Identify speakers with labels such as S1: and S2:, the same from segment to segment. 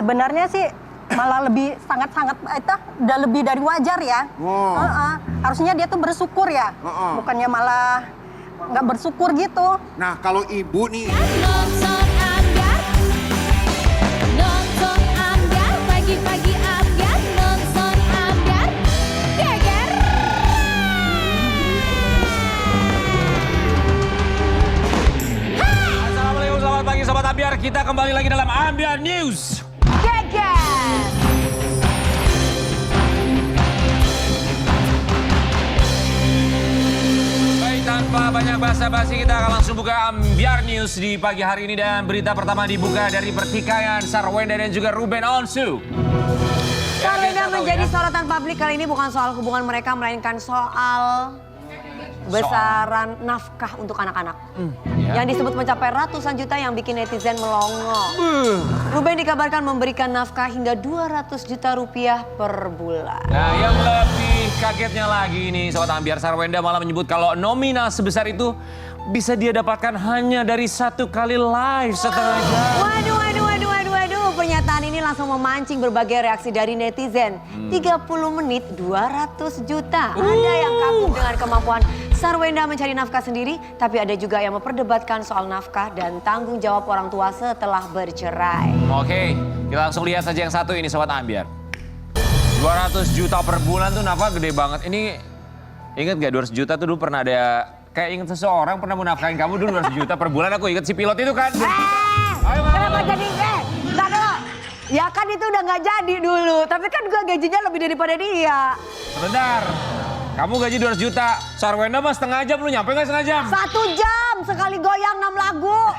S1: Sebenarnya sih malah lebih sangat-sangat itu udah lebih dari wajar ya. Harusnya dia tuh bersyukur ya, bukannya malah nggak bersyukur gitu.
S2: Nah kalau ibu nih.
S3: Nonton Ambyar, pagi-pagi Ambyar, nonton Ambyar, geger.
S4: Assalamualaikum, selamat pagi Sobat Ambyar. Kita kembali lagi dalam Ambyar News.
S3: Geger.
S4: Baik, tanpa banyak basa-basi kita akan langsung buka Ambyar News di pagi hari ini. Dan berita pertama dibuka dari pertikaian Sarwenda dan juga Ruben Onsu.
S5: Sarwenda menjadi sorotan publik kali ini bukan soal hubungan mereka, melainkan soal besaran nafkah untuk anak-anak. Yang disebut mencapai ratusan juta yang bikin netizen melongo. Ruben dikabarkan memberikan nafkah hingga 200 juta rupiah per bulan.
S4: Nah, yang lebih kagetnya lagi nih Sobat Ambyar, Sarwenda malah menyebut kalau nominal sebesar itu bisa dia dapatkan hanya dari satu kali live setengah jam.
S5: Waduh. Pernyataan ini langsung memancing berbagai reaksi dari netizen. 30 menit 200 juta. Ada yang kagum dengan kemampuan Sarwenda mencari nafkah sendiri, tapi ada juga yang memperdebatkan soal nafkah dan tanggung jawab orang tua setelah bercerai.
S4: Oke, kita langsung lihat saja yang satu ini Sobat Ambyar. 200 juta per bulan tuh nafkah gede banget. Ini ingat gak 200 juta tuh dulu pernah ada, kayak ingat seseorang pernah menafkahin kamu dulu 200 juta per bulan. Aku ingat si pilot itu kan.
S5: Kenapa jadi enggak dulu? Ya kan itu udah nggak jadi dulu, tapi kan gue gajinya lebih daripada dia.
S4: Sebentar, kamu gaji 200 juta, Sarwenda mah setengah jam, lu nyampe nggak setengah jam?
S5: 1 jam sekali goyang 6 lagu.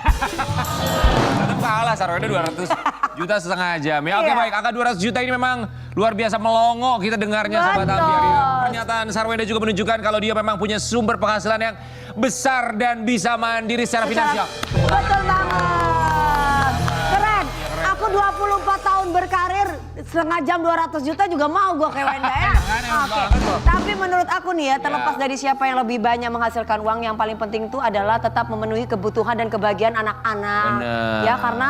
S4: Tetap kalah Sarwenda 200 juta setengah jam. Ya oke baik, angka 200 juta ini memang luar biasa melongo kita dengarnya Sobat Ambyar. Ya. Pernyataan Sarwenda juga menunjukkan kalau dia memang punya sumber penghasilan yang besar dan bisa mandiri secara finansial.
S5: Betul banget. Keren. Aku 24 tahun berkarir, setengah jam 200 juta juga mau gue kayak Wenda ya. Oke. Tapi menurut aku nih ya, terlepas dari siapa yang lebih banyak menghasilkan uang, yang paling penting itu adalah tetap memenuhi kebutuhan dan kebahagiaan anak-anak. Ya karena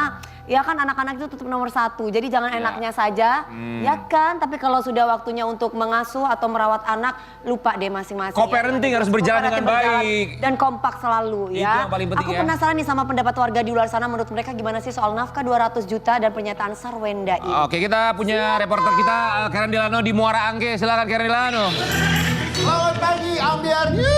S5: ya kan anak-anak itu tetap nomor satu, jadi jangan enaknya saja, ya kan. Tapi kalau sudah waktunya untuk mengasuh atau merawat anak, lupa deh masing-masing.
S4: Co-parenting harus berjalan dengan baik.
S5: Dan kompak selalu ya.
S4: Itu yang paling penting.
S5: Aku penasaran nih sama pendapat warga di luar sana, menurut mereka gimana sih soal nafkah 200 juta dan pernyataan Sarwenda ini.
S4: Oke, kita punya reporter kita Karen Delano di Muara Angke. Silakan Karen Delano.
S2: Selamat pagi Ambyar News.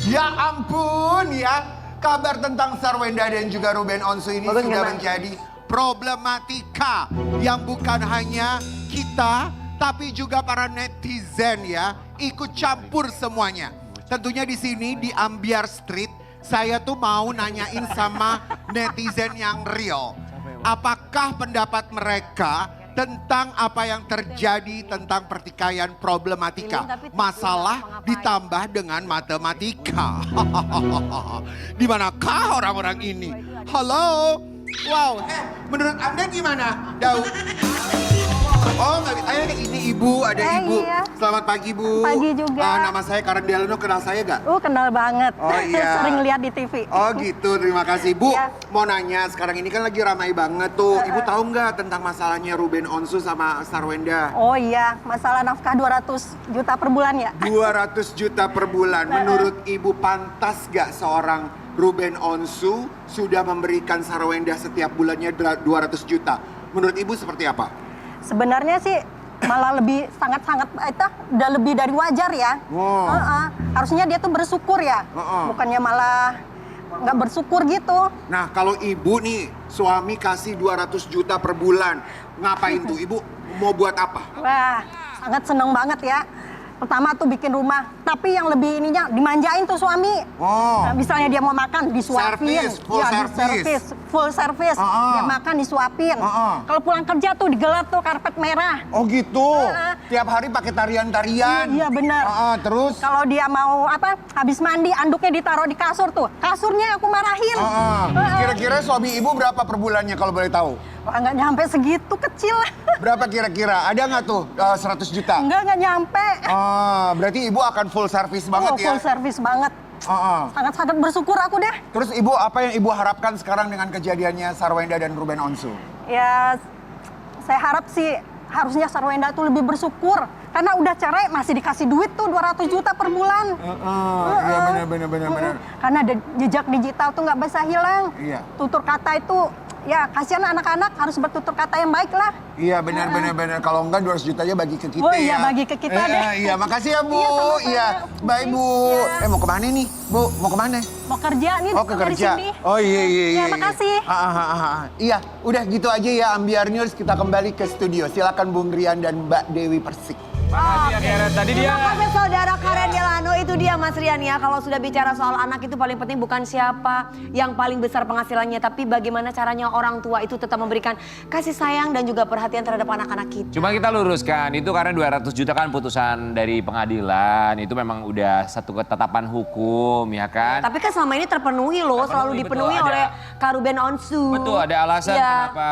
S2: Ya ampun ya. Kabar tentang Sarwenda dan juga Ruben Onsu ini sudah menjadi problematika yang bukan hanya kita, tapi juga para netizen ya ikut campur semuanya. Tentunya di sini di Ambyar Street, saya tuh mau nanyain sama netizen yang real. Apakah pendapat mereka tentang apa yang terjadi tentang pertikaian problematika, masalah ditambah dengan matematika. Di manakah orang-orang ini? Halo? Wow, menurut Anda gimana, Daud? Oh, ini Ibu, ada Ibu.
S1: Iya.
S2: Selamat pagi, Bu.
S1: Pagi juga.
S2: Nama saya Karen Delano, kenal saya gak?
S1: Kenal banget.
S2: Oh iya.
S1: Sering lihat di TV.
S2: Oh gitu, terima kasih. Bu,
S1: Iya.
S2: mau nanya, sekarang ini kan lagi ramai banget tuh. Ibu tahu nggak tentang masalahnya Ruben Onsu sama Sarwenda?
S1: Oh iya, masalah nafkah 200 juta per bulan ya?
S2: 200 juta per bulan. Menurut Ibu pantas gak seorang Ruben Onsu sudah memberikan Sarwenda setiap bulannya 200 juta? Menurut Ibu seperti apa?
S1: Sebenarnya sih malah lebih sangat-sangat itu udah lebih dari wajar ya. Harusnya dia tuh bersyukur ya, bukannya malah nggak bersyukur gitu.
S2: Nah kalau Ibu nih suami kasih 200 juta per bulan, ngapain tuh Ibu? Mau buat apa?
S1: Wah, sangat seneng banget ya. Pertama tuh bikin rumah, tapi yang lebih ininya dimanjain tuh suami. Nah, misalnya dia mau makan disuapin, full service. Dia makan disuapin. Kalau pulang kerja tuh digelar tuh karpet merah.
S2: Oh gitu. Tiap hari pakai tarian-tarian.
S1: Iya benar.
S2: Terus?
S1: Kalau dia mau habis mandi anduknya ditaruh di kasur tuh, kasurnya aku marahin.
S2: Kira-kira suami Ibu berapa per bulannya kalau boleh tahu?
S1: Wah, nggak nyampe segitu, kecil.
S2: Berapa kira-kira? Ada nggak tuh 100 juta?
S1: Nggak nyampe.
S2: Berarti Ibu akan full service banget ya?
S1: Full service banget. sangat-sangat bersyukur aku deh.
S2: Terus ibu, apa yang ibu harapkan sekarang dengan kejadiannya Sarwenda dan Ruben Onsu?
S1: Ya, saya harap sih harusnya Sarwenda tuh lebih bersyukur. Karena udah cerai masih dikasih duit tuh 200 juta per bulan.
S2: Iya benar.
S1: Karena jejak digital tuh nggak bisa hilang.
S2: Iya.
S1: Tutur kata itu, ya kasihan anak-anak harus bertutur kata yang baik lah.
S2: Iya benar. Kalau enggak 200 jutanya bagi ke kita
S1: Oh
S2: ya.
S1: iya, bagi ke kita deh.
S2: Iya, makasih ya Bu.
S1: Iya, sama-sama.
S2: Iya, bye Bu.
S1: Iya.
S2: Mau kemana nih Bu? Mau kemana?
S1: Mau kerja nih,
S2: Oh, ke
S1: dari
S2: kerja.
S1: sini.
S2: Oh iya.
S1: Ya, makasih.
S2: Iya, udah gitu aja ya Ambiar News, kita kembali ke studio. Silakan Bung Rian dan Mbak Dewi Persik.
S4: Makasih ya Karen. Tadi dia.
S5: Terima kasih saudara Karen Delano, itu dia Mas Rian ya. Kalau sudah bicara soal anak itu paling penting bukan siapa yang paling besar penghasilannya, tapi bagaimana caranya orang tua itu tetap memberikan kasih sayang dan juga perhatian terhadap anak-anak kita.
S4: Cuma kita luruskan, itu karena 200 juta kan putusan dari pengadilan. Itu memang udah satu ketetapan hukum ya kan.
S5: Tapi kan selama ini terpenuhi loh, selalu
S4: Terpenuhi,
S5: dipenuhi
S4: betul,
S5: oleh
S4: ada.
S5: Karuben Onsu.
S4: Betul, ada alasan
S5: Iya.
S4: kenapa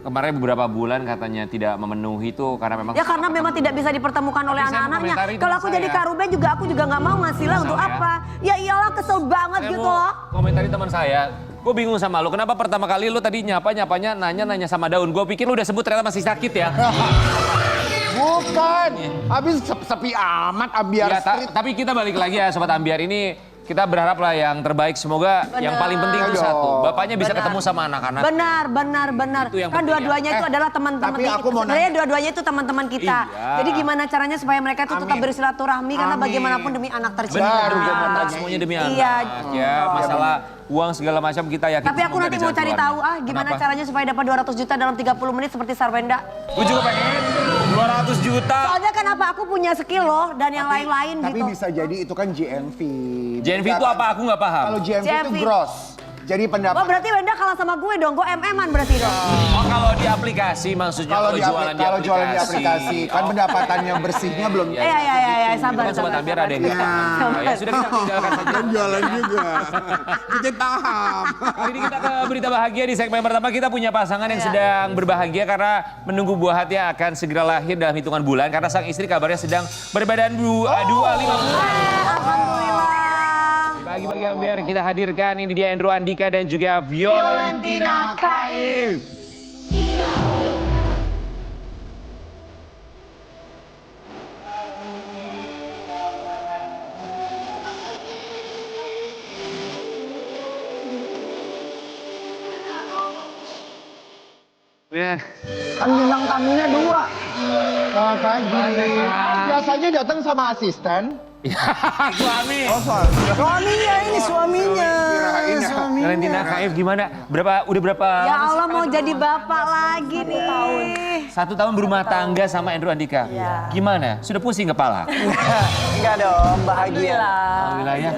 S4: kemarin beberapa bulan katanya tidak memenuhi itu karena memang.
S5: Ya karena memang tidak bisa dipertemukan oleh
S4: Tapi saya
S5: anak-anaknya.
S4: mengomentari
S5: Kalau
S4: teman
S5: aku jadi
S4: saya.
S5: Karuben juga aku nggak mau ngasih lah untuk
S4: ya.
S5: apa. Ya iyalah kesel banget
S4: Saya
S5: gitu
S4: mau
S5: loh.
S4: komentari teman saya. Gue bingung sama lu, kenapa pertama kali lu tadi nyapanya nanya sama daun. Gue pikir lu udah sebut ternyata masih sakit ya.
S2: Bukan, habis sepi amat Ambiar
S4: Ya,
S2: Street.
S4: tapi kita balik lagi ya Sobat Ambiar ini. Kita berharap lah yang terbaik, semoga yang paling penting itu
S2: Bener.
S4: satu. Bapaknya bisa
S5: Benar.
S4: ketemu sama anak-anak.
S5: Benar.
S4: Itu yang
S5: Kan
S4: penting
S5: dua-duanya
S4: ya.
S5: itu adalah teman-teman
S2: tapi
S5: kita.
S2: aku mau
S5: Sebenarnya
S2: nanya.
S5: dua-duanya itu teman-teman kita.
S4: Iya.
S5: Jadi gimana caranya supaya mereka itu tetap
S2: Amin.
S5: bersilaturahmi karena
S2: Amin.
S5: bagaimanapun demi anak tercinta.
S2: Baru gua mau tanya.
S4: Semuanya demi anak.
S5: Iya.
S4: Ya, masalah uang segala macam kita yakin.
S5: Tapi aku nanti mau cari tahu gimana caranya supaya dapat 200 juta dalam 30 menit seperti Sarwenda.
S4: Gue juga pengen 200 juta.
S5: Soalnya kenapa aku punya skill loh dan yang lain-lain
S2: Tapi
S5: gitu.
S2: bisa jadi itu kan GMV.
S4: JNV itu apa? Aku nggak paham.
S2: Kalau GMV itu
S5: GMV.
S2: gross. Jadi
S5: Wah
S2: pendapat.
S5: berarti Wenda kalah sama gue dong, gue MM-an berarti dong.
S4: Oh, kalau di aplikasi maksudnya kalau jualan di aplikasi.
S2: kalau jualan di aplikasi kan pendapatannya bersihnya belum.
S5: Ya, sabar.
S4: Kan Sobat Ambiar ada yang kita. Ya sudah kita tinggalkan saja.
S2: Jualan juga. Kita paham.
S4: Kali ini kita ke berita bahagia di segmen pertama. Kita punya pasangan yang sedang berbahagia karena menunggu buah hati yang akan segera lahir dalam hitungan bulan. Karena sang istri kabarnya sedang berbadan 2 5 bulan.
S5: Alhamdulillah.
S4: Bagi-bagi Ambiar kita hadirkan ini dia Andrew Andika dan juga Violentina Kaif. Ya.
S2: Kan bintang tamunya 2. Kan gini. Biasanya datang sama asisten.
S4: Suami.
S1: Suaminya ini, suaminya.
S2: Kirain ya.
S4: Violentina Kaif gimana? Udah berapa?
S5: Ya
S4: lama sih
S5: Allah mau
S4: kalian
S5: jadi
S4: berumah?
S5: bapak lagi nih.
S4: 1 tahun berumah tangga sama Andrew Andika. Gimana? Sudah pusing kepala?
S6: Enggak dong, bahagia.
S4: Alhamdulillah ya.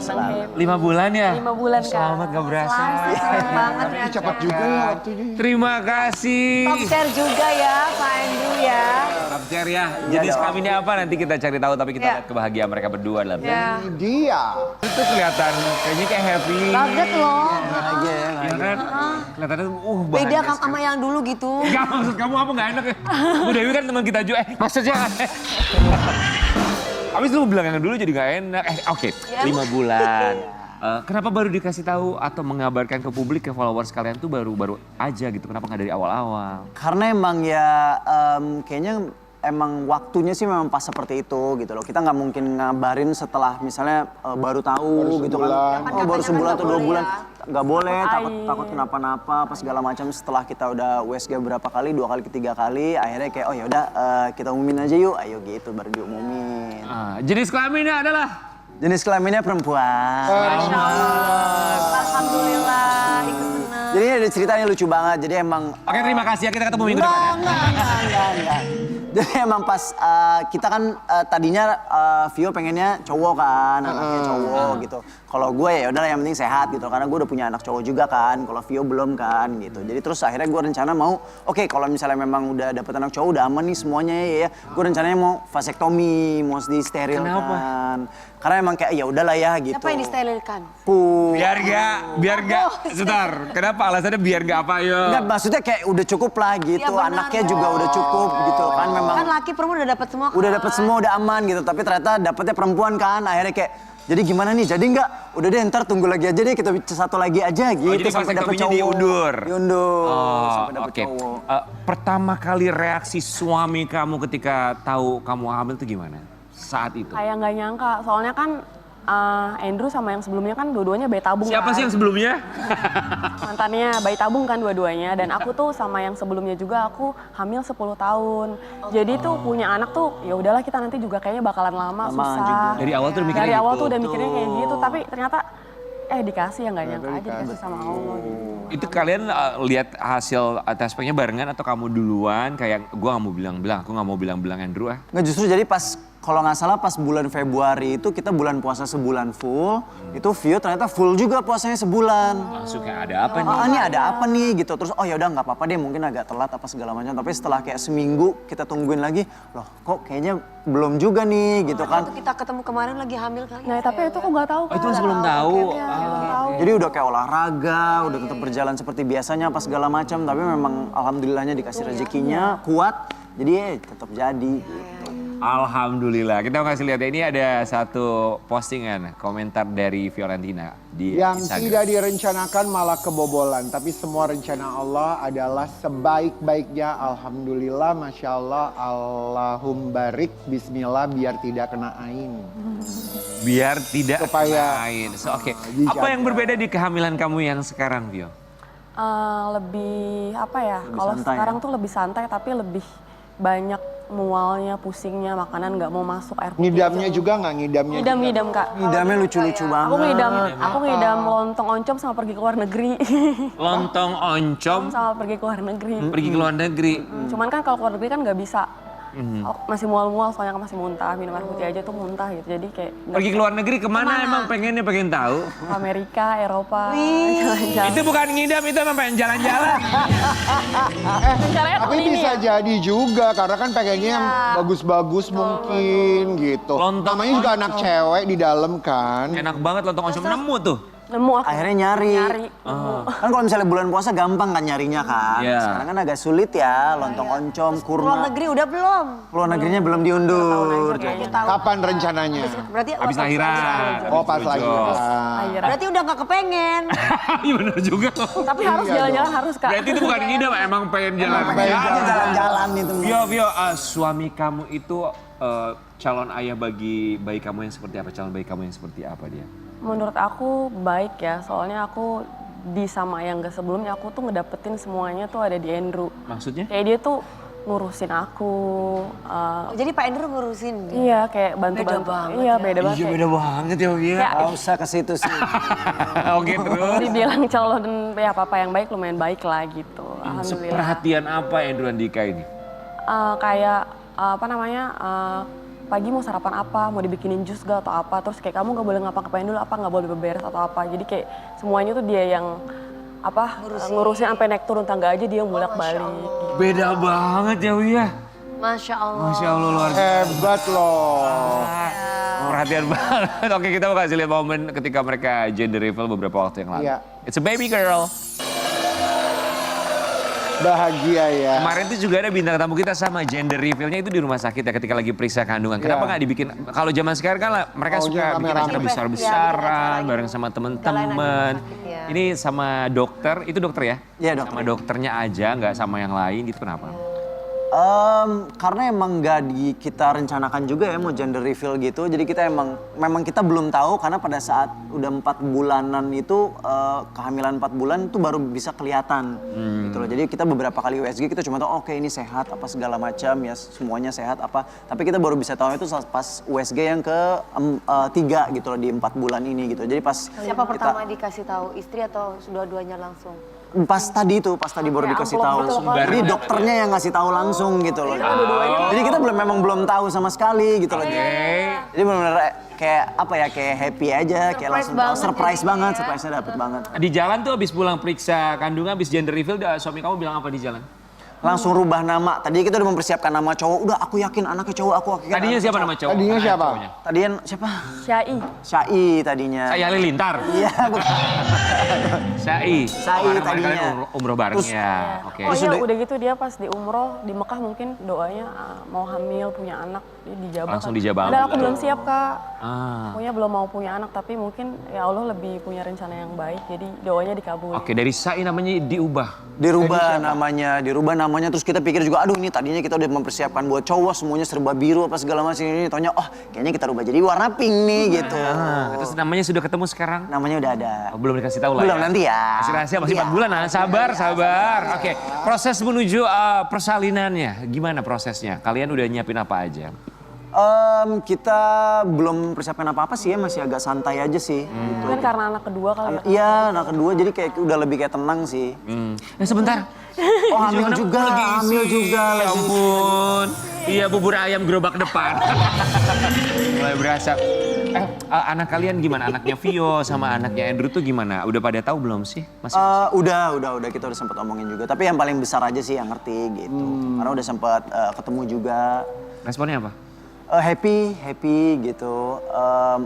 S4: 5 bulan ya?
S5: 5 bulan kan.
S4: Selamat gak berasa.
S5: Senang banget
S2: Tapi
S5: ya.
S2: cepat juga ya waktunya.
S4: Terima kasih.
S5: Top share juga ya Pak Andrew ya.
S4: Top share ya. Jenis kelaminnya apa nanti kita cari tahu, tapi kita lihat kebahagiaan mereka berdua dalam
S5: Ya.
S2: Ini dia.
S4: itu kelihatan kayaknya kayak happy.
S5: Banget loh.
S6: Bahagia ya.
S4: Iya kan? Kelihatannya
S5: Beda
S4: bahagia
S5: sama yang dulu gitu.
S4: Enggak, maksud kamu apa nggak enak ya? Bu Dewi kan teman kita juga. Maksudnya kan. Habis lu bilang yang dulu jadi nggak enak. Oke. 5 bulan. Kenapa baru dikasih tahu atau mengabarkan ke publik, ke followers kalian tuh baru aja gitu? Kenapa nggak dari awal-awal?
S6: Karena emang ya kayaknya emang waktunya sih memang pas seperti itu gitu loh. Kita nggak mungkin ngabarin setelah misalnya baru tahu gitu kan. Oh baru sebulan atau 2 bulan. Nggak boleh, takut kenapa-napa pas segala macam. Setelah kita udah USG berapa kali, 2 kali, 3 kali, akhirnya kayak oh yaudah kita umumin aja yuk. Ayo gitu baru diumumin.
S4: Jenis kelaminnya adalah?
S6: Jenis kelaminnya perempuan.
S5: Alhamdulillah ikut senang.
S6: Jadi ada ceritanya lucu banget. Jadi emang
S4: Oke, terima kasih ya, kita ketemu minggu depan ya.
S6: Enggak. Jadi emang pas kita kan tadinya Vio pengennya cowok kan, anaknya cowok gitu. Kalau gue ya udah yang penting sehat gitu, karena gue udah punya anak cowok juga kan. Kalau Vio belum kan gitu. Jadi terus akhirnya gue rencana mau, oke kalau misalnya memang udah dapet anak cowok udah aman nih semuanya ya. Gue rencananya mau vasektomi, mau disterilkan.
S4: Kenapa?
S6: Karena emang kayak ya udahlah ya gitu.
S5: Siapa yang disterilkan?
S4: Biar gak, sebentar. Kenapa alasannya biar gak apa yo?
S6: Enggak, maksudnya kayak udah cukup lah gitu.
S5: Iya, benar.
S6: Anaknya juga udah cukup gitu kan memang.
S5: Kan laki perempuan udah dapat semua kan?
S6: Udah dapet semua udah aman gitu, tapi ternyata dapetnya perempuan kan, akhirnya kayak Jadi gimana nih, jadi nggak? Udah deh ntar tunggu lagi aja deh, kita satu lagi aja gitu.
S4: jadi vasektominya diundur?
S6: Diundur,
S4: Oh,
S6: sampai dapet
S4: oke.
S6: cowok.
S4: Pertama kali reaksi suami kamu ketika tahu kamu hamil itu gimana? Saat itu.
S7: Kayak nggak nyangka, soalnya kan Andrew sama yang sebelumnya kan dua-duanya bayi tabung.
S4: Siapa sih yang sebelumnya?
S7: Mantannya bayi tabung kan dua-duanya, dan aku tuh sama yang sebelumnya juga aku hamil 10 tahun. Jadi tuh punya anak tuh ya udahlah kita nanti juga kayaknya bakalan lama susah.
S6: juga.
S4: Dari awal tuh mikirnya
S7: Dari awal
S4: gitu.
S7: tuh udah mikirnya kayak gitu, tapi ternyata dikasih ya nggak nyangka aja dikasih sama Allah gitu.
S4: Itu kalian lihat hasil tes packnya barengan atau kamu duluan? Kayak gue gak mau bilang-bilang, aku gak mau bilang-bilang Andrew ah.
S6: Nggak, justru jadi pas, kalau nggak salah pas bulan Februari itu kita bulan puasa sebulan full, itu Vio ternyata full juga puasanya sebulan.
S4: Langsung kayak ada apa nih?
S6: Ini ada apa nih gitu, terus oh ya udah nggak apa-apa deh, mungkin agak telat apa segala macam, tapi setelah kayak seminggu kita tungguin lagi, loh kok kayaknya belum juga nih gitu kan.
S5: Waktu kita ketemu kemarin lagi hamil kali.
S7: Nah tapi itu aku nggak tahu.
S4: Oh, itu masih belum tahu.
S6: Jadi udah kayak olahraga, udah tetap berjalan seperti biasanya apa segala macam, tapi memang alhamdulillahnya dikasih rezekinya kuat, jadi tetap jadi.
S4: Alhamdulillah. Kita mau kasih lihat ya, ini ada satu postingan komentar dari Fiorentina di
S2: Yang
S4: Instagram.
S2: tidak direncanakan malah kebobolan. Tapi semua rencana Allah adalah sebaik-baiknya. Alhamdulillah, Masya Allah, Allahum barik, Bismillah, biar tidak kena ain.
S4: Biar tidak
S2: Supaya,
S4: lain. So, oke.
S2: dijaga.
S4: Apa yang berbeda di kehamilan kamu yang sekarang, Vio?
S7: Lebih apa ya? Kalau
S6: santai
S7: sekarang
S6: ya?
S7: tuh lebih santai tapi lebih banyak mualnya, pusingnya, makanan nggak mau masuk air putih.
S2: ngidamnya juga nggak ngidamnya?
S7: Ngidam Kak.
S6: Ngidamnya lucu-lucu banget.
S7: Aku ngidam lontong oncom sama pergi ke luar negeri.
S4: Lontong oncom
S7: Sama pergi ke luar negeri.
S4: pergi ke luar negeri.
S7: Cuman kan kalau ke luar negeri kan nggak bisa. Masih mual-mual soalnya kan masih muntah, minum air putih aja tuh muntah gitu. Jadi kayak
S4: Pergi ke luar negeri kemana emang pengen tahu?
S7: Amerika, Eropa, jalan-jalan.
S4: Itu bukan ngidam, itu emang pengen jalan-jalan.
S7: Rencananya
S2: Tapi
S7: tahun ini
S2: bisa
S7: ya.
S2: jadi juga, karena kan pengennya yang bagus-bagus mungkin gitu.
S4: Lontong
S2: Namanya juga anak cewek di dalam kan.
S4: Enak banget lontong oncom, nemu tuh.
S7: Nemu aku.
S6: Akhirnya nyari. Kan kalau misalnya bulan puasa gampang kan nyarinya kan.
S4: Iya.
S6: Sekarang kan agak sulit ya, lontong oncom, kurma.
S5: Luar negeri udah belum?
S6: Luar negerinya belum diundur.
S2: Kapan rencananya?
S5: Berarti
S4: Habis lahiran.
S2: Oh pas lagi.
S5: Berarti udah nggak kepengen.
S4: Iya bener juga.
S7: Tapi harus jalan-jalan harus Kak.
S4: Berarti itu bukan ngidam, emang pengen
S6: Jalan-jalan itu.
S4: Vio, suami kamu itu calon ayah bagi bayi kamu yang seperti apa? Calon bayi kamu yang seperti apa dia?
S7: Menurut aku baik ya, soalnya aku di sama yang gak sebelumnya aku tuh ngedapetin semuanya tuh ada di Andrew.
S4: Maksudnya?
S7: Kayak dia tuh ngurusin aku.
S5: Jadi Pak Andrew ngurusin.
S7: Iya kayak bantu-bantu.
S5: Beda banget
S7: Iya
S5: ya.
S7: beda banget.
S4: Iya
S7: kayak-
S4: beda banget ya Vio.
S7: Kayak
S6: Gak usah ke situ sih.
S4: Oke terus.
S7: dibilang calon ya papa yang baik lumayan baik lah gitu. Alhamdulillah.
S4: Seperhatian apa Andrew Andika ini?
S7: Kayak apa namanya pagi mau sarapan apa, mau dibikinin jus gak atau apa, terus kayak kamu gak boleh ngapa-ngapain dulu apa, gak boleh beberes atau apa, jadi kayak semuanya tuh dia yang apa ngurusin sampai naik turun tangga aja dia yang bolak-balik. Gitu.
S4: Beda banget ya Vio.
S5: Masya Allah.
S4: Masya Allah luar biasa.
S2: Hebat loh.
S4: Perhatian banget. Oke kita mau kasih lihat momen ketika mereka gender reveal beberapa waktu yang lalu.
S2: Iya.
S4: It's a baby girl.
S2: Bahagia ya.
S4: Kemarin tuh juga ada bintang tamu kita sama gender reveal-nya itu di rumah sakit ya ketika lagi periksa kandungan. Kenapa
S2: Iya.
S4: nggak dibikin, kalau zaman sekarang kan mereka
S2: Maunya
S4: suka bikin
S2: rame-rame.
S4: acara besar-besaran bareng sama temen-temen. Ini sama dokter, itu dokter ya?
S6: Iya, dokter.
S4: Sama dokternya aja, nggak sama yang lain gitu kenapa?
S6: Karena emang nggak kita rencanakan juga ya mau gender reveal gitu. Jadi kita memang kita belum tahu karena pada saat udah 4 bulanan itu kehamilan 4 bulan itu baru bisa kelihatan gitu loh. Jadi kita beberapa kali USG kita cuma tahu oke ini sehat apa segala macam ya semuanya sehat apa. Tapi kita baru bisa tahu itu pas USG yang ke 3 gitu loh di 4 bulan ini gitu. Jadi pas
S5: Siapa pertama dikasih tahu, istri atau dua-duanya langsung?
S6: pas tadi baru dikasih tahu. Jadi dokternya yang ngasih tahu langsung gitu loh. Jadi kita memang belum tahu sama sekali gitu loh. Jadi benar-benar kayak apa ya, kayak happy aja, kayak langsung tahu, surprise banget, surprise-nya dapet banget.
S4: Di jalan tuh abis pulang periksa kandungan, abis gender reveal, suami kamu bilang apa di jalan?
S6: Langsung rubah nama. Tadi kita udah mempersiapkan nama cowok. Udah aku yakin anaknya cowok, aku yakin.
S4: Tadinya siapa nama cowok?
S2: Tadinya siapa?
S4: Cowoknya.
S6: Tadinya siapa?
S7: Syai.
S6: Syai tadinya.
S4: Saya Halilintar.
S6: Iya, bukan.
S4: Syai.
S6: Syai
S4: Kemarin
S6: tadinya.
S4: kalian umroh bareng
S6: Terus-
S4: ya. Oke.
S7: Oh
S6: Terus
S7: iya
S6: udah-
S7: udah gitu dia pas di umroh di Mekah mungkin doanya mau hamil punya anak. dia dijabah.
S4: Langsung
S7: kan.
S4: dijabah.
S7: Padahal aku belum siap Kak.
S4: Ah.
S7: Pokoknya belum mau punya anak, tapi mungkin ya Allah lebih punya rencana yang baik, jadi doanya dikabulin.
S4: Oke, dari Sai namanya diubah.
S6: Dirubah namanya, terus kita pikir juga, aduh ini tadinya kita udah mempersiapkan buat cowok, semuanya serba biru apa segala macam ini, taunya oh kayaknya kita rubah jadi warna pink nih gitu.
S4: Terus namanya sudah ketemu sekarang?
S6: Namanya udah ada.
S4: Oh, belum dikasih tahu lah
S6: Belum,
S4: ya?
S6: nanti ya.
S4: Masih rahasia, masih 4 bulan lah. Sabar. Oke, proses menuju persalinannya, gimana prosesnya? Kalian udah nyiapin apa aja?
S6: Kita belum persiapkan apa-apa sih ya, masih agak santai aja sih. Gitu.
S7: Mungkin karena anak kedua kali ya.
S6: Iya, anak kedua jadi kayak udah lebih kayak tenang sih.
S4: Sebentar.
S6: Oh hamil juga.
S4: Ya ampun. Iya, bubur ayam gerobak depan. Mulai berasa. Anak kalian gimana? Anaknya Vio sama anaknya Andrew tuh gimana? Udah pada tahu belum sih? Masih?
S6: Udah kita udah sempat omongin juga. Tapi yang paling besar aja sih yang ngerti gitu. Karena udah sempat ketemu juga.
S4: Responnya apa?
S6: Happy gitu.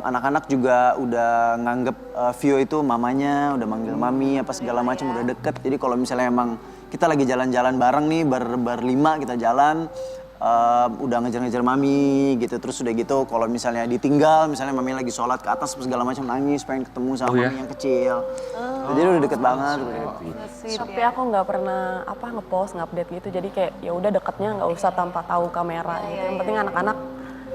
S6: Anak-anak juga udah nganggep Vio itu mamanya, udah manggil mami apa segala macam, udah deket. Jadi kalau misalnya emang kita lagi jalan-jalan bareng nih, berlima kita jalan, udah ngejar-ngejar mami gitu. Terus udah gitu kalau misalnya ditinggal, misalnya mami lagi sholat ke atas segala macam, nangis pengen ketemu sama mami yang kecil. Jadi udah deket banget.
S7: Tapi aku nggak pernah ngepost, nge-update gitu. Jadi kayak ya udah deketnya nggak usah tanpa tahu kamera gitu. Yang penting anak-anak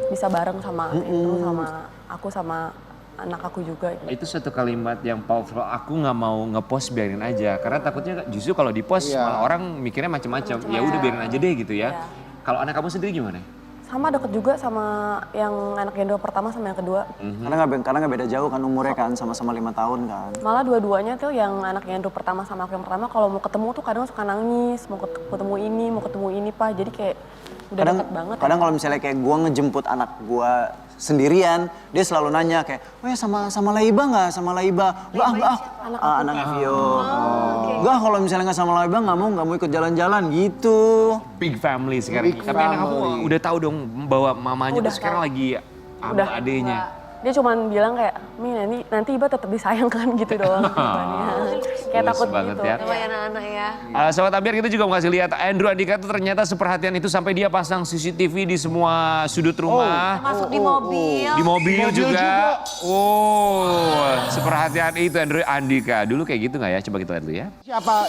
S7: bisa bareng sama itu, sama aku sama anak aku juga. Gitu.
S4: Itu satu kalimat yang powerful. Aku nggak mau ngepost, biarin aja. Karena takutnya justru kalau dipost malah orang mikirnya macam-macam. Ya udah biarin aja deh gitu ya. Kalau anak kamu sendiri gimana?
S7: Sama deket juga sama yang anak Gendro pertama sama yang kedua.
S6: Karena nggak beda jauh kan umurnya kan, sama-sama 5 tahun kan.
S7: Malah dua-duanya tuh yang anak Gendro pertama sama aku yang pertama kalau mau ketemu tuh kadang suka nangis, mau ketemu ini Pak. Jadi kayak udah deket banget.
S6: Kadang kalau misalnya kayak gua ngejemput anak gua sendirian, dia selalu nanya kayak, oh ya sama Laiba nggak? Sama Laiba? Enggak, anaknya Vio. Enggak, kalau misalnya nggak sama Laiba nggak mau ikut jalan-jalan gitu.
S4: Big family sekarang. Tapi anak kamu udah tahu dong bahwa mamanya tuh sekarang lagi sama adenya.
S7: Dia cuma bilang kayak, Mi nanti Iba tetap disayang kan gitu doang. Kayak takut
S4: banget
S7: gitu.
S4: ya.
S5: Sama anak-anak ya.
S4: Sobat Ambiar, kita juga mau kasih lihat Andrew Andika tuh ternyata seperhatian itu sampai dia pasang CCTV di semua sudut rumah.
S5: Masuk di mobil.
S4: Di mobil juga. Seperhatian itu Andrew Andika. Dulu kayak gitu nggak ya? Coba kita lihat dulu ya.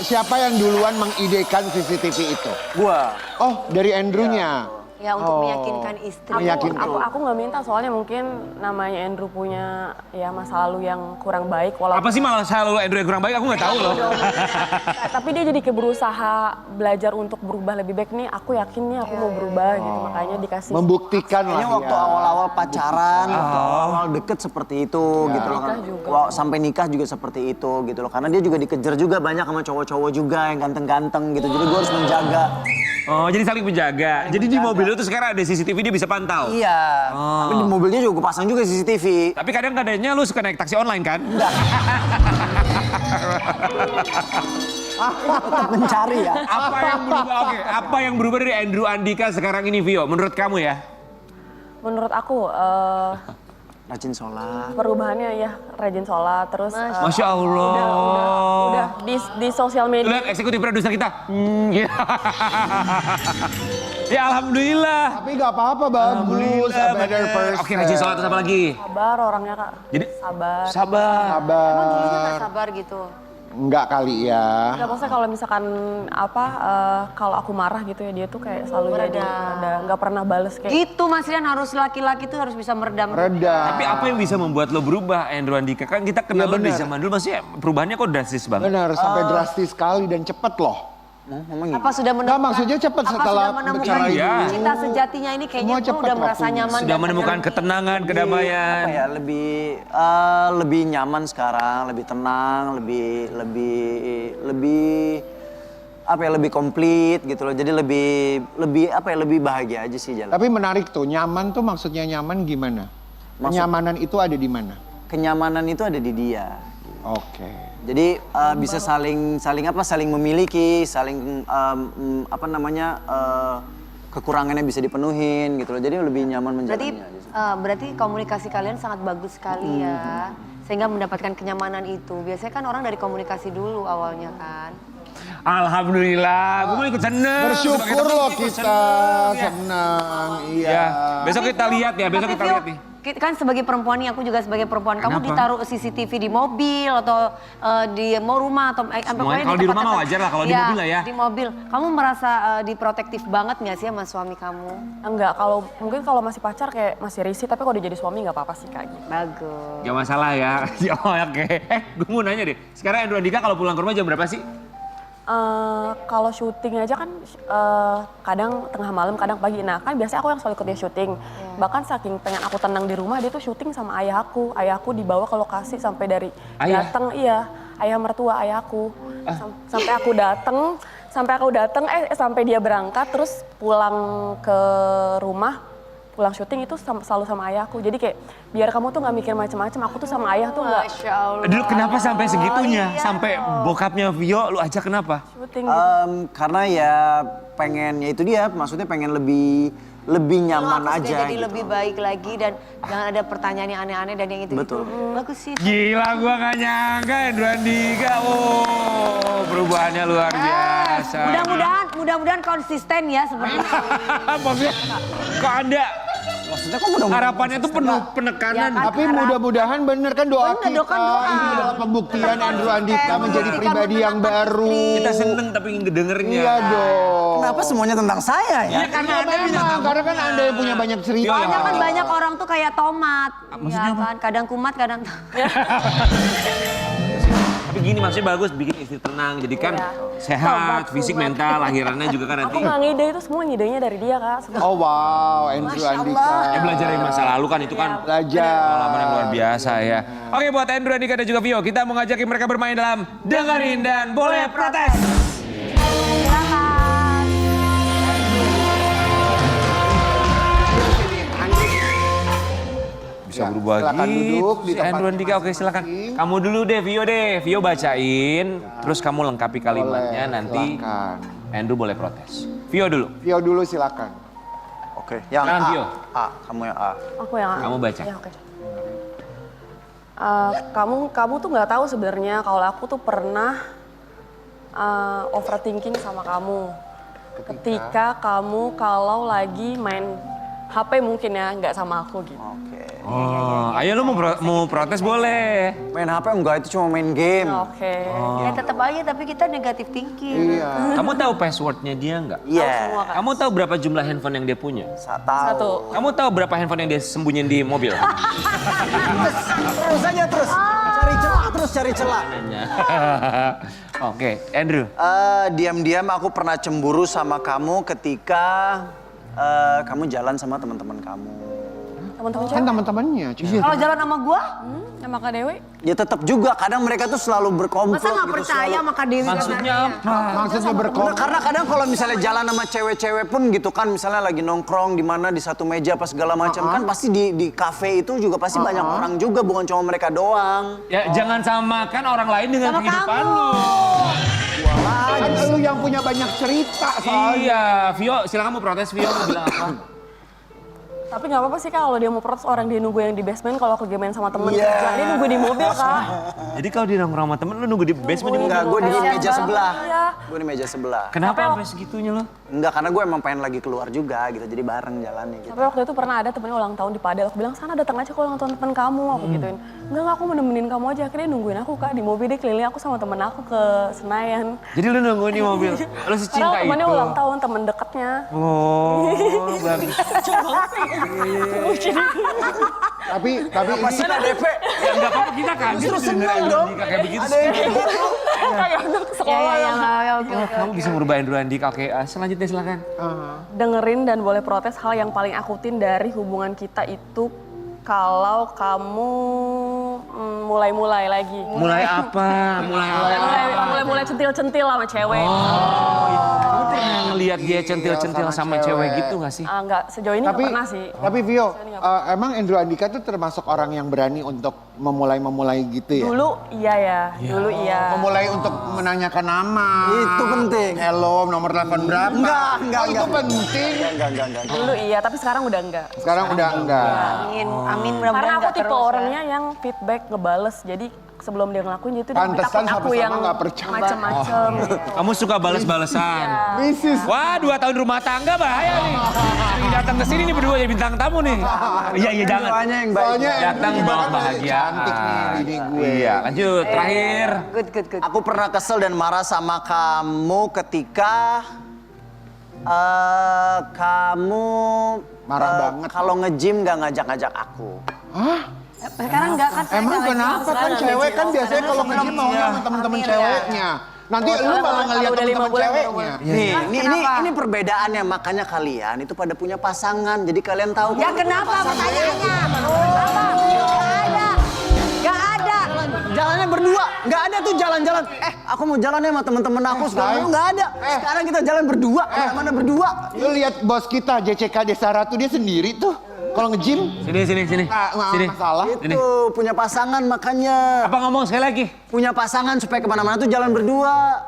S2: Siapa yang duluan mengidekan CCTV itu?
S6: Gua.
S2: Oh, dari Andrew-nya.
S5: Ya untuk meyakinkan istri.
S7: Aku nggak minta soalnya mungkin namanya Andrew punya ya masa lalu yang kurang baik.
S4: Apa sih malah selalu Andrew yang kurang baik? Aku nggak tahu loh.
S7: Tapi dia jadi kayak berusaha belajar untuk berubah lebih baik nih. Aku yakin nih aku mau berubah gitu. Makanya dikasih.
S2: Membuktikan lah
S6: Kayaknya waktu awal-awal pacaran, waktu awal deket seperti itu gitu loh.
S7: Nikah juga.
S6: Sampai nikah juga seperti itu gitu loh. Karena dia juga dikejar juga banyak sama cowok-cowok juga yang ganteng-ganteng gitu. Jadi gue harus menjaga.
S4: Oh, jadi saling menjaga. Jadi di mobil itu sekarang ada CCTV, dia bisa pantau.
S6: Iya. Tapi di mobilnya juga gue pasang juga CCTV.
S4: Tapi kadang-kadangnya lu suka naik taksi online kan?
S6: Enggak. Tetap mencari ya.
S4: Apa yang berubah dari Andrew Andika sekarang ini, Vio? Menurut kamu ya?
S7: Menurut aku
S6: Rajin sholat.
S7: perubahannya ya rajin sholat terus.
S4: Masya Allah.
S7: Udah di sosial media.
S4: Lihat eksekutif produser kita. Gitu. Ya alhamdulillah.
S2: Tapi nggak apa-apa, bagus. A better person.
S4: Oke, rajin sholat terus apa lagi?
S7: Sabar orangnya Kak.
S4: Jadi
S7: Sabar.
S2: Sabar.
S5: Emang dulunya nggak sabar gitu.
S2: Enggak kali ya.
S7: Enggak, maksudnya kalau misalkan kalau aku marah gitu ya dia tuh kayak selalu jadi nggak pernah bales kayak.
S5: Gitu Mas Rian, harus laki-laki tuh harus bisa meredam.
S2: Reda.
S4: tapi apa yang bisa membuat lo berubah, Andrew Andika? Kan kita kenal lo dari zaman dulu, maksudnya perubahannya kok drastis banget.
S2: Benar, sampai drastis sekali dan cepet loh.
S5: Apa sudah menemukan?
S2: Nggak, maksudnya cepat setelah
S5: menemukan
S4: bercerai.
S5: cinta sejatinya ini kayaknya
S2: Semua
S5: gue
S2: cepat
S5: udah merasa
S2: waktunya.
S5: nyaman.
S4: Sudah
S5: dan
S4: menemukan
S5: tenang.
S4: ketenangan, kedamaian.
S6: Apa ya, lebih nyaman sekarang, lebih tenang, lebih komplit gitu loh. Jadi lebih bahagia aja sih jalan.
S2: Tapi menarik tuh, nyaman tuh maksudnya nyaman gimana? Kenyamanan itu ada di mana?
S6: Kenyamanan itu ada di dia.
S2: Oke.
S6: Jadi bisa saling memiliki, kekurangannya bisa dipenuhin gitu loh. Jadi lebih nyaman menjalannya.
S5: Berarti komunikasi kalian sangat bagus sekali ya. Sehingga mendapatkan kenyamanan itu. Biasanya kan orang dari komunikasi dulu awalnya kan.
S4: Alhamdulillah, gue mau ikut seneng.
S2: Bersyukur loh
S4: Ikut
S2: kita,
S4: ya.
S2: senang. Iya.
S4: Ya, besok kita lihat ya, besok
S5: Tapi
S4: kita
S5: Vio,
S4: lihat nih.
S5: kan sebagai perempuan nih, aku juga sebagai perempuan. Kamu
S4: Kenapa?
S5: ditaruh CCTV di mobil atau di mau rumah atau
S4: Semuanya, kalau di rumah mah wajar lah, kalau di mobil lah ya.
S5: Di mobil. Kamu merasa diprotektif banget nggak sih sama suami kamu?
S7: Enggak, kalau mungkin kalau masih pacar kayak masih risih, tapi kalau udah jadi suami nggak apa-apa sih Kak. Gitu.
S5: Bagus.
S4: Gak masalah ya. Ya oke. Gue mau nanya deh. Sekarang Andrew Andika kalau pulang ke rumah jam berapa sih?
S7: Kalau syuting aja kan kadang tengah malam, kadang pagi. Nah kan biasanya aku yang selalu ikut dia syuting. Bahkan saking pengen aku tenang di rumah, dia tuh syuting sama ayah aku. Ayah aku dibawa ke lokasi sampai dari
S4: Ayah?
S7: datang, iya. Ayah mertua ayahku. Sampai aku datang, sampai dia berangkat terus pulang ke rumah. Pulang syuting itu selalu sama ayahku. Jadi kayak biar kamu tuh nggak mikir macam-macam, aku tuh sama ayah tuh nggak
S5: Masya Allah.
S4: Dulu kenapa sampai segitunya?
S5: Iya.
S4: Sampai bokapnya Vio lu ajak kenapa?
S7: syuting.
S6: Karena ya pengen, ya itu dia, maksudnya pengen lebih nyaman
S5: Aku
S6: aja
S5: sudah jadi
S6: gitu.
S5: lebih baik lagi dan jangan ada pertanyaan yang aneh-aneh dan yang itu.
S6: Betul.
S5: Bagus sih.
S4: Gila gua gak nyangka Andrew Andika. Oh, perubahannya luar biasa.
S5: Mudah-mudahan konsisten ya seperti itu.
S4: Maksudnya kok Anda
S6: Maksudnya kok mudah-mudahan
S4: harapannya tuh penuh penekanan.
S5: Ya kan?
S2: Tapi mudah-mudahan bener kan doa
S5: Bener,
S2: kita.
S5: doa.
S2: Ini adalah pembuktian Andrew Andika menjadi pribadi yang baru.
S4: Kita seneng tapi ngedengernya.
S2: Iya dong.
S6: Kenapa semuanya tentang saya ya?
S4: Iya karena Anda
S2: Memang, karena kan Anda yang punya banyak cerita.
S4: Iya,
S5: Soalnya kan banyak orang tuh kayak tomat.
S4: Maksudnya
S5: Ya
S4: apa?
S5: kan? Kadang kumat, kadang
S4: Tapi gini maksudnya bagus bikin istri tenang. Jadi kan sehat, fisik, mental, lahirannya juga kan nanti.
S7: Aku nggak ngide, itu semua ngidenya dari dia Kak. Semua.
S2: Oh wow, Andrew Andika.
S4: Ya belajar dari masa lalu kan itu kan
S2: Belajar.
S4: pengalaman yang luar biasa ya. Oke buat Andrew Andika dan juga Vio, kita mau ngajakin mereka bermain dalam Dengerin dan Boleh Protes. Bisa berubah
S2: silakan
S4: gitu.
S2: duduk di
S4: Si
S2: tempat
S4: Andrew Andika, oke silakan.
S2: masing-masing.
S4: Kamu dulu deh, Vio bacain. Terus kamu lengkapi kalimatnya
S2: Boleh,
S4: nanti.
S2: silakan.
S4: Andrew boleh protes. Vio dulu.
S2: Vio dulu silakan.
S6: Oke, yang
S4: Jangan,
S6: A.
S4: Vio.
S6: A, kamu yang A.
S7: Aku yang
S4: Kamu baca.
S7: Ya, oke. Kamu tuh nggak tahu sebenarnya kalau aku tuh pernah overthinking sama kamu. Ketika kamu kalau lagi main HP mungkin ya, nggak sama aku gitu.
S6: Oke.
S4: Oh, ayo lu mau protes boleh.
S6: Main HP enggak, itu cuma main game.
S7: Oke.
S5: ya tetap aja tapi kita negatif thinking.
S2: Iya.
S4: Kamu tahu passwordnya dia nggak?
S6: Iya.
S4: Kamu tahu berapa jumlah handphone yang dia punya?
S6: Satu.
S4: Kamu tahu berapa handphone yang dia sembunyiin di mobil?
S6: Terus aja terus. Cari celah.
S4: Oke, Andrew.
S6: Diam-diam aku pernah cemburu sama kamu ketika kamu jalan sama teman-teman kamu.
S7: Teman-teman
S2: Kan teman-temannya. Cici.
S5: Kalau jalan sama gua,
S7: sama Kak Dewi.
S6: Ya tetap juga, kadang mereka tuh selalu berkomplot
S5: masa nggak
S6: gitu,
S5: percaya
S6: selalu.
S5: sama Kak Dewi?
S4: Maksudnya apa?
S2: Maksudnya
S6: Bener,
S2: berkomplot.
S6: karena kadang kalau misalnya jalan sama cewek-cewek pun gitu kan, misalnya lagi nongkrong di mana di satu meja apa segala macam kan pasti di kafe itu juga pasti banyak orang juga, bukan cuma mereka doang.
S4: Ya jangan samakan orang lain dengan
S5: Sama
S4: kehidupan
S5: kamu.
S4: lu.
S2: Kan lu yang punya banyak cerita soalnya.
S4: Iya, Vio, silakan mau protes Vio mau bilang apa?
S7: Tapi nggak apa-apa sih Kak, kalau dia mau protes orang dia nunggu yang di basement, kalau aku main sama temen
S6: Iya.
S7: kerja, dia nunggu di mobil Kak.
S4: Jadi kalau di nongkrong sama temen lu nunggu di basement di mobil?
S6: Enggak, gue di meja sebelah.
S7: Iya.
S6: Gue di meja sebelah.
S4: Kenapa sampai segitunya lo?
S6: Enggak, karena gue emang pengen lagi keluar juga gitu, jadi bareng jalannya gitu.
S7: Tapi waktu itu pernah ada temennya ulang tahun di Padel, aku bilang sana datang aja kalau ulang tahun temen kamu, aku gituin. Enggak, aku mau nemenin kamu aja, akhirnya dia nungguin aku Kak di mobil, dia keliling aku sama temen aku ke Senayan.
S4: Jadi lu nunggu di mobil? Lu secinta
S7: Padahal
S4: itu?
S7: temennya ulang tahun, temen deketnya.
S4: Oh, bagus.
S2: Tapi ini
S6: Pasti ada DP.
S4: Ya enggak apa-apa, kita kaget.
S6: Justru
S4: sih
S6: senang
S4: dengerin
S6: dong.
S4: Andika kayak begitu.
S7: Kayak anak sekolah ya.
S4: Oh, kamu bisa merubah Andrew Andika. Oke, selanjutnya silakan.
S7: Dengerin dan boleh protes hal yang paling akutin dari hubungan kita itu kalau kamu mulai-mulai lagi.
S4: Mulai apa? Mulai apa?
S7: Mulai centil-centil sama cewek.
S4: Kamu pernah ngeliat dia centil-centil sama cewek gitu gak sih?
S7: Enggak, sejauh ini nggak pernah sih.
S2: Tapi Vio, emang Andrew Andika tuh termasuk orang yang berani untuk memulai gitu ya?
S7: Dulu iya ya, dulu iya.
S2: Memulai untuk menanyakan nama.
S6: Itu penting.
S2: Hello, nomor telepon berapa?
S6: Enggak,
S2: Oh, itu penting.
S6: Enggak.
S7: Dulu iya, tapi sekarang udah enggak.
S2: Sekarang udah enggak.
S5: Amin, amin mudah-mudahan
S7: Karena aku
S5: nggak
S7: tipe
S5: terus ya.
S7: orangnya yang feedback ngebales, jadi sebelum dia ngelakuin itu dia
S2: Pantesan
S7: takut aku
S2: sama-sama
S7: yang
S2: nggak percaya.
S7: macem-macem.
S4: Kamu suka bales-balesan.
S2: Mrs.
S4: Wah, 2 tahun rumah tangga bahaya nih. Sering datang ke sini nih berdua jadi bintang tamu nih. Iya jangan.
S6: Doanya yang baik.
S2: Soalnya
S4: Datang
S2: Andrew
S4: bawa
S2: juga kan
S4: bahagia.
S2: cantik nih ini gue.
S4: Iya, lanjut terakhir.
S5: Good.
S6: Aku pernah kesel dan marah sama kamu ketika kamu
S2: Marah banget.
S6: kalau nge-gym nggak ngajak-ngajak aku.
S5: Sekarang enggak kan? saya
S2: Emang
S5: nggak
S2: kenapa
S5: lagi
S2: kan
S5: sama
S2: cewek kan
S5: Jim.
S2: biasanya kalau nge-gym maunya sama temen-temen ceweknya. Nanti lu malah
S7: kalau
S2: ngeliat
S7: udah 5
S2: temen-temen
S7: bulan baru
S2: ceweknya.
S6: Ini perbedaannya, makanya kalian itu pada punya pasangan. Jadi kalian tahu.
S5: Ya kenapa pertanyaannya? Apa? Gak ada.
S6: Jalannya berdua, nggak ada tuh jalan-jalan. Aku mau jalan sama temen-temen aku sekarang nggak ada. Sekarang kita jalan berdua, mana berdua.
S2: Lu lihat bos kita JCK Desara tuh dia sendiri tuh. Kalau nge-gym
S4: Sini.
S2: nggak masalah.
S6: Itu punya pasangan makanya.
S4: Apa ngomong sekali lagi?
S6: Punya pasangan supaya kemana-mana tuh jalan berdua.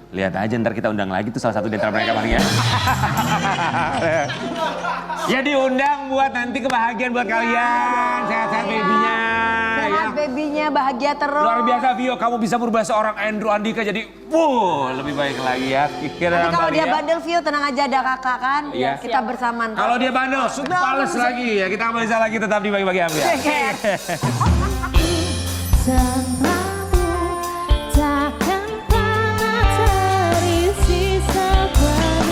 S4: Lihat aja ntar kita undang lagi tuh salah satu di antara mereka Bang ya. Ya diundang buat nanti kebahagiaan buat kalian. Sehat-sehat babynya.
S5: Sehat babynya bahagia terus.
S4: Luar biasa Vio, kamu bisa berubah seorang Andrew Andika jadi lebih baik lagi ya.
S5: Tapi kalau dia bandel Vio tenang aja ada kakak kan.
S4: Iya.
S5: Kita bersama.
S4: Kalau dia bandel, pales lagi ya. Kita bisa lagi tetap di bagi-bagi ambil.
S5: Oke.
S3: Sama